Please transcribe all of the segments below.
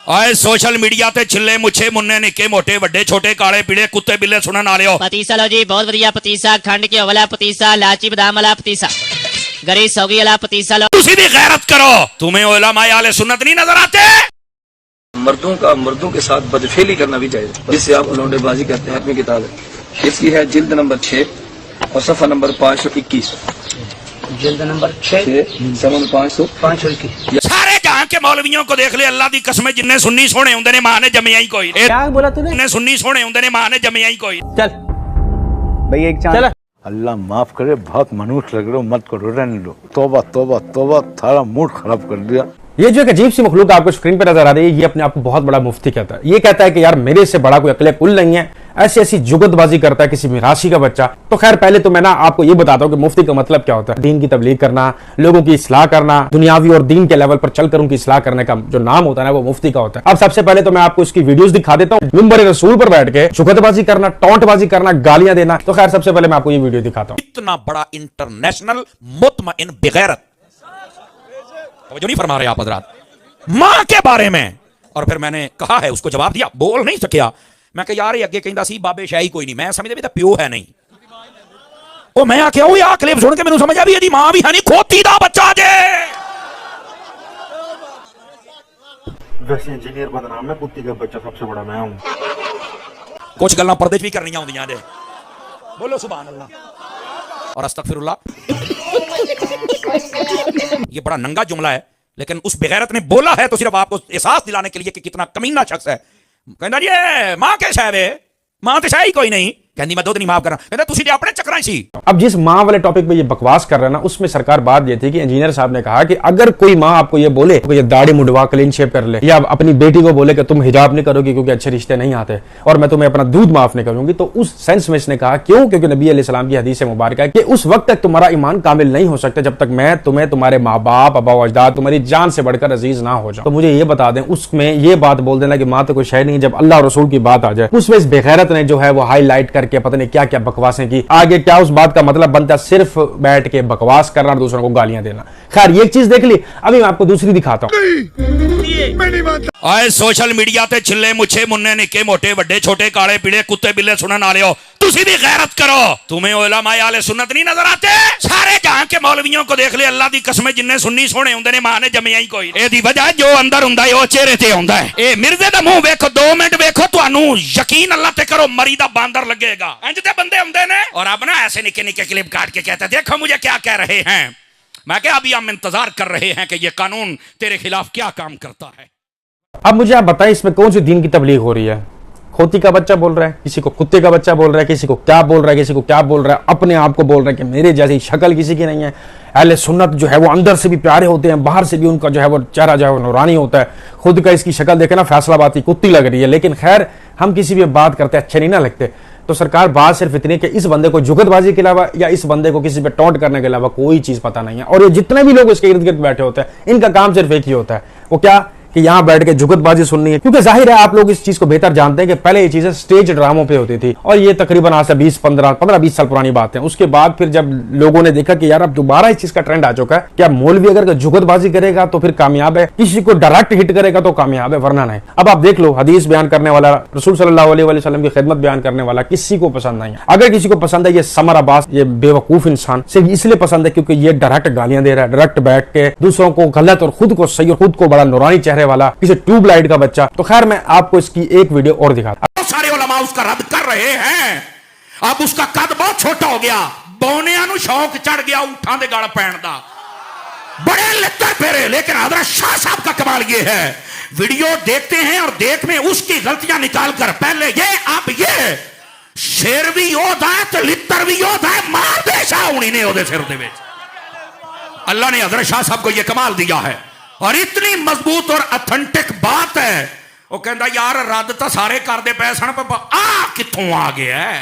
आए social media ते छिले मुछे मुन्ने निके मोटे वड्डे छोटे काले पीले कुत्ते बिल्ले सुनन आ लियो। पतीसा लो जी, बहुत बढ़िया पतीसा, खंड के वाला पतीसा, लाची बादाम वाला पतीसा, गरी सौगी वाला पतीसा लो। तुसी भी गैरत करो, तुम्हें उलमाए आले सुन्नत नहीं नजर आते? मर्दों का मर्दों के साथ बदफेली करना भी चाहिए, जिससे आप लौंडेबाजी करते हैं। अपनी किताब है, इसकी है जिल्द नंबर 6 और सफा नंबर 521। जिल्द नंबर 6 सफा 521। सारे जहां के मौलवियों को देख ले, अल्लाह दी कसम जिन्ने सुन्नी सोने होंदे ने मां ने जम्मिया ही कोई। क्या बोला तूने? जिन्ने सुन्नी सोने होंदे ने मां ने जम्मिया ही कोई। चल भाई एक चांद। अल्लाह माफ करे, बहुत मनुष्य लग रहे हो, मत करो, रहने लो। तौबा तौबा तौबा, थारा मूड खराब कर दिया। ये जो एक अजीब सी मखलूक आपको स्क्रीन पर नजर आ रही है, ये अपने आप को बहुत बड़ा मुफ्ती कहता है। ये कहता है कि यार मेरे से बड़ा कोई अकले कुल नहीं है, ऐसी ऐसी जुगतबाजी करता है किसी मिराशी का बच्चा। तो खैर पहले तो मैं ना आपको ये बताता हूँ कि मुफ्ती का मतलब क्या होता है। दीन की तबलीग करना, लोगों की इस्लाह करना, दुनियावी और दीन के लेवल पर चलकर उनकी इस्लाह करने का जो नाम होता है ना, वो मुफ्ती का होता है। अब सबसे पहले तो मैं आपको इसकी वीडियोस दिखा देता हूँ। मिंबर रसूल पर बैठ के जुगतबाजी करना, टॉन्टबाजी करना, गालियां देना। तो खैर सबसे पहले मैं आपको ये वीडियो दिखाता हूँ। इतना बड़ा इंटरनेशनल मुतमइन बेगैरत, जो नहीं फरमा रहे आप हजरात, मां के बारे में। और फिर मैंने कहा है, उसको जवाब दिया, बोल नहीं सकिया। मैं कहा यार अगे कहता सी बाबे शाही कोई नहीं, मैं समझदा भी तो प्यो है नहीं। ओ मैं आख्या ओ यार क्लिप सुन के मैनू समझ आ भी ਇਹਦੀ मां भी है नहीं, खोती दा बच्चा जे। वैसे इंजीनियर बदनाम है, कुत्ती का बच्चा सबसे बड़ा मैं हूं। कुछ गल्लां पर्दे च भी करनियां होंदियां जे। बोलो सुभान अल्लाह और अस्तगफिरुल्लाह। ये बड़ा नंगा जुमला है, लेकिन उस बेगैरत ने बोला है तो सिर्फ आपको एहसास दिलाने के लिए कि कितना कमीना शख्स है। कहना जी मां के शायद है, मां तो शायद कोई नहीं, कहनी मैं दुध नहीं माफ करना, कहना तुसी ते अपने चक्कर सी। अब जिस माँ वाले टॉपिक पे ये बकवास कर रहा है ना, उसमें सरकार बात ये थी कि इंजीनियर साहब ने कहा कि अगर कोई माँ आपको ये बोले कि ये दाढ़ी मुडवा क्लीन शेव कर ले, या अपनी बेटी को बोले कि तुम हिजाब नहीं करोगी क्योंकि अच्छे रिश्ते नहीं आते और मैं तुम्हें अपना दूध माफ नहीं करूंगी, तो उस सेंस में इसने कहा क्यों, क्योंकि नबी अलैहिस्सलाम की हदीस मुबारक है कि उस वक्त तक तुम्हारा ईमान कामिल नहीं हो सकता जब तक मैं तुम्हें तुम्हारे माँ बाप, अबा अजदाद, तुम्हारी जान से बढ़कर अजीज ना हो जाओ। तो मुझे ये बता दें, उसमें ये बात बोल देना कि माँ तो कोई शय नहीं, जब अल्लाह और रसूल की बात आ जाए उसमें इस बेगैरत ने जो है वो हाईलाइट करके पता नहीं क्या क्या बकवासें की। आगे क्या उस बात का मतलब बनता है, सिर्फ बैठ के बकवास करना और दूसरों को गालियां देना। खैर ये एक चीज देख ली, अभी मैं आपको दूसरी दिखाता हूं। आए सोशल मीडिया ते छिले मुछे मुन्ने निके मोटे वड्डे छोटे काले पीले कुत्ते बिल्ले सुनन आ लियो। तुसी भी गैरत करो, तुम्हें उलमाए आले सुन्नत नहीं नजर आते? सारे जहां के मौलवियों को देख ले, अल्लाह दी कसम जिन्ने सुन्नी सोने होंदे ने मां ने जम्मिया ही कोई। एदी वजह जो अंदर हुंदा है ओ चेहरे ते हुंदा है। ए मिर्जे दा मुंह देखो, 2 मिनट देखो, तुहानू यकीन अल्लाह ते करो मरी दा बांदर लगेगा। इंज दे बंदे हुंदे ने। और अब ना ऐसे निके निके क्लिप काट के कहते देखो मुझे क्या कह रहे हैं। मैं क्या अभी हम इंतजार कर रहे हैं कि ये कानून तेरे खिलाफ क्या काम करता है। अब मुझे आप बताएं इसमें कौन सी दीन की तबलीग हो रही है। खोती का बच्चा बोल रहा है, किसी को कुत्ते का बच्चा बोल रहा है, किसी को क्या बोल रहा है, किसी को क्या बोल रहा है, अपने आप को बोल रहा है कि मेरे जैसी शक्ल किसी की नहीं है। अहले सुन्नत जो है वो अंदर से भी प्यारे होते हैं, बाहर से भी उनका जो है वो चेहरा जो है वो नूरानी होता है। खुद का इसकी शक्ल देखे ना फैसलाबाद की कुत्ती लग रही है, लेकिन खैर हम किसी भी बात करते अच्छे नहीं ना लगते। तो सरकार बात सिर्फ इतनी कि इस बंदे को जुगतबाजी के अलावा या इस बंदे को किसी पे टॉन्ट करने के अलावा कोई चीज पता नहीं है। और ये जितने भी लोग इसके इर्द गिर्द बैठे होते हैं, इनका काम सिर्फ एक ही होता है, वो क्या कि यहां बैठ के जुगतबाजी सुननी है। क्योंकि जाहिर है आप लोग इस चीज को बेहतर जानते हैं कि पहले ये चीजें स्टेज ड्रामों पे होती थी और ये तकरीबन आज से 15-20 साल पुरानी बात है। उसके बाद फिर जब लोगों ने देखा कि यार अब दोबारा इस चीज का ट्रेंड आ चुका है, क्या मौलवी अगर जुगतबाजी करेगा तो फिर कामयाब है, किसी को डायरेक्ट हिट करेगा तो कामयाब है, वरना नहीं। अब आप देख लो, हदीस बयान करने वाला, रसूल सल्लल्लाहु अलैहि वसल्लम की खिदमत बयान करने वाला किसी को पसंद नहीं है। अगर किसी को पसंद है ये समर अब्बास, ये बेवकूफ इंसान सिर्फ इसलिए पसंद है क्योंकि ये डायरेक्ट गालियां दे रहा है, डायरेक्ट बैठ के दूसरों को गलत और खुद को सही और खुद को बड़ा नूरानी चेहरे वाला, किसी ट्यूबलाइट का बच्चा। तो खैर मैं आपको इसकी एक वीडियो और दिखाता हूं। सारे उलमा उसका रद्द कर रहे हैं। अब उसका कद बहुत छोटा हो गया, बोनिया नु शौक चढ़ गया ऊंठां दे गल पैण दा, बड़े लित्तर फेरे। लेकिन हजरत शाह साहब का कमाल ये है, वीडियो देखते हैं और देख में उसकी गलतियां निकाल कर पहले ये अब ये शेर भी योद्धा है तो लित्तर भी योद्धा है, मार दे शाह उन्हीं ने ओदे सिर दे विच। अल्लाह ने हजरत शाह साहब को यह कमाल दिया है और इतनी मजबूत और ऑथेंटिक बात है। वो कहता यार रद्द तो सारे करते पे सन, आ कित्थों आ गया है।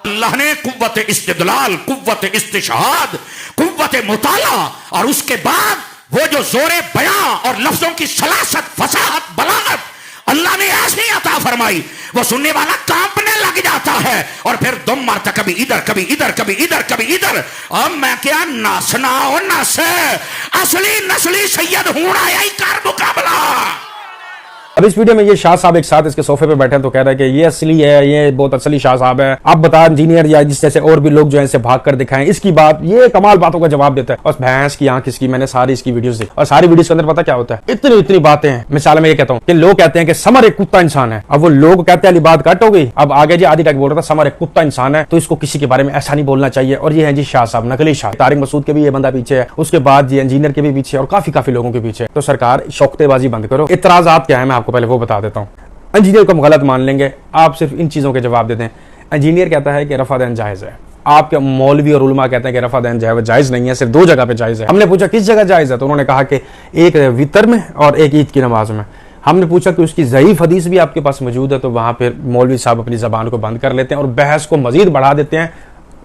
अल्लाह ने कुव्वत इस्तिदलाल, कुव्वत इस्तिशहाद, कुव्वत मुताला और उसके बाद वो जो जोरे बयां और लफ्जों की सलासत, फसाहत, बलागत अल्लाह ने ऐसी अता फरमाई, वो सुनने वाला कांपने लग जाता है और फिर दुम मारता, कभी इधर कभी इधर कभी इधर कभी इधर। अब मैं क्या नासना हो नस, असली नस्ली सैयद हूं आया ही कर मुकाबला। अब इस वीडियो में ये शाह साहब एक साथ इसके सोफे पे बैठे हैं तो कह रहे हैं कि ये असली है, ये बहुत असली शाह साहब है, आप बता इंजीनियर या जिस जैसे और भी लोग जो है इसे भाग कर दिखाएं इसकी बात, ये कमाल बातों का जवाब देता है। और भैंस की आंख इसकी, मैंने सारी इसकी वीडियोस देखी और सारी वीडियोस के अंदर पता क्या होता है, इतनी इतनी बातें हैं। मिसाल में ये कहता हूँ कि लोग कहते हैं कि समर एक कुत्ता इंसान है, अब वो लोग कहते हैं बात कट हो गई। अब आगे जी आदि तक बोल रहा था समर एक कुत्ता इंसान है तो इसको किसी के बारे में ऐसा नहीं बोलना चाहिए। और ये है जी शाह साहब, नकली शाह। तारिक मसूद के भी ये बंदा पीछे है, उसके बाद ये इंजीनियर के भी पीछे और काफी लोगों के पीछे। तो सरकार शौकतेबाजी बंद करो। इतराजात क्या है मैं आपको पहले वो बता देता हूँ। इंजीनियर को हम गलत मान लेंगे, आप सिर्फ इन चीजों के जवाब देते हैं। इंजीनियर कहता है कि रफा देन जायज है, आपके मौलवी और उलमा कहते हैं कि रफा देन जायज नहीं है, सिर्फ 2 जगह पे जायज है। हमने पूछा किस जगह जायज है तो उन्होंने कहा कि एक वितर में और एक ईद की नमाज में। हमने पूछा कि उसकी ज़ईफ हदीस भी आपके पास मौजूद है तो वहां पर मौलवी साहब अपनी जबान को बंद कर लेते हैं और बहस को मजीद बढ़ा देते हैं,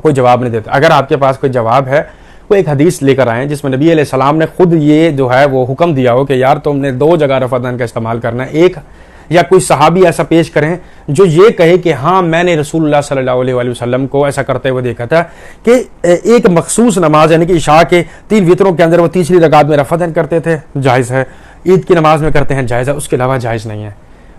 कोई जवाब नहीं देते। अगर आपके पास कोई जवाब है, कोई एक हदीस लेकर आए जिसमें नबी अलैहिस्सलाम ने खुद ये जो है वो हुक्म दिया हो कि यार तुमने 2 जगह रफादान का इस्तेमाल करना है, एक या कोई सहाबी ऐसा पेश करें जो ये कहे कि हाँ मैंने रसूलुल्लाह सल्लल्लाहु अलैहि वसल्लम को ऐसा करते हुए देखा था कि एक मखसूस नमाज यानी कि इशा के 3 वितरों के अंदर वो तीसरी रकात में रफादान करते थे, जायज़ है। ईद की नमाज में करते हैं, जायज़ है, उसके अलावा जायज़ नहीं है।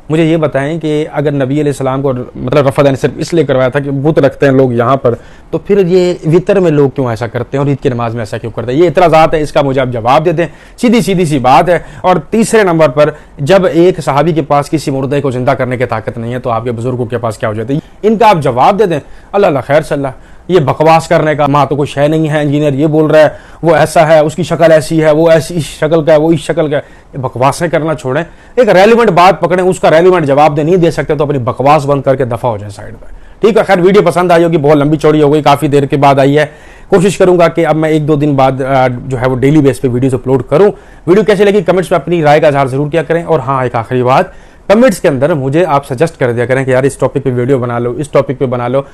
मुझे ये बताएं कि अगर नबी अलैहिस्सलाम को मतलब रफादान सिर्फ इसलिए करवाया था कि बुत रखते हैं लोग यहाँ पर, तो फिर ये वितर में लोग क्यों ऐसा करते हैं और ईद की नमाज में ऐसा क्यों करते हैं? ये इतराज़ात है, इसका मुझे आप जवाब दे दें। सीधी सी बात है। और तीसरे नंबर पर जब एक सहाबी के पास किसी मुर्दे को जिंदा करने की ताकत नहीं है तो आपके बुजुर्गों के पास क्या हो जाती है? इनका आप जवाब दे दें। अल्लाह खैर सल्ला। ये बकवास करने का माँ तो कोई शय नहीं है, इंजीनियर ये बोल रहा है, वो ऐसा है, उसकी शक्ल ऐसी है, वो ऐसी इस शक्ल का है, वो इस शक्ल का है। ये बकवासें करना छोड़ें, एक रेलिवेंट बात पकड़ें, उसका रेलिवेंट जवाब नहीं दे सकते तो अपनी बकवास बंद करके दफा हो जाए साइड पर। ठीक है, खैर वीडियो पसंद आई होगी, बहुत लंबी चौड़ी हो गई, काफी देर के बाद आई है। कोशिश करूंगा कि अब मैं 1-2 दिन बाद जो है वो डेली बेस पे वीडियोस अपलोड करूं। वीडियो कैसे लगी कमेंट्स में अपनी राय का इजहार जरूर किया करें। और हाँ, एक आखिरी बात, कमेंट्स के अंदर मुझे आप सजेस्ट कर दिया करें कि यार इस टॉपिक पे वीडियो बना लो, इस टॉपिक पे बना लो।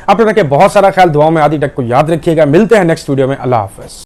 अपने रखे बहुत सारा ख्याल, दुआओं में आदि तक को याद रखिएगा। मिलते हैं नेक्स्ट वीडियो में। अल्लाह हाफ़िज़।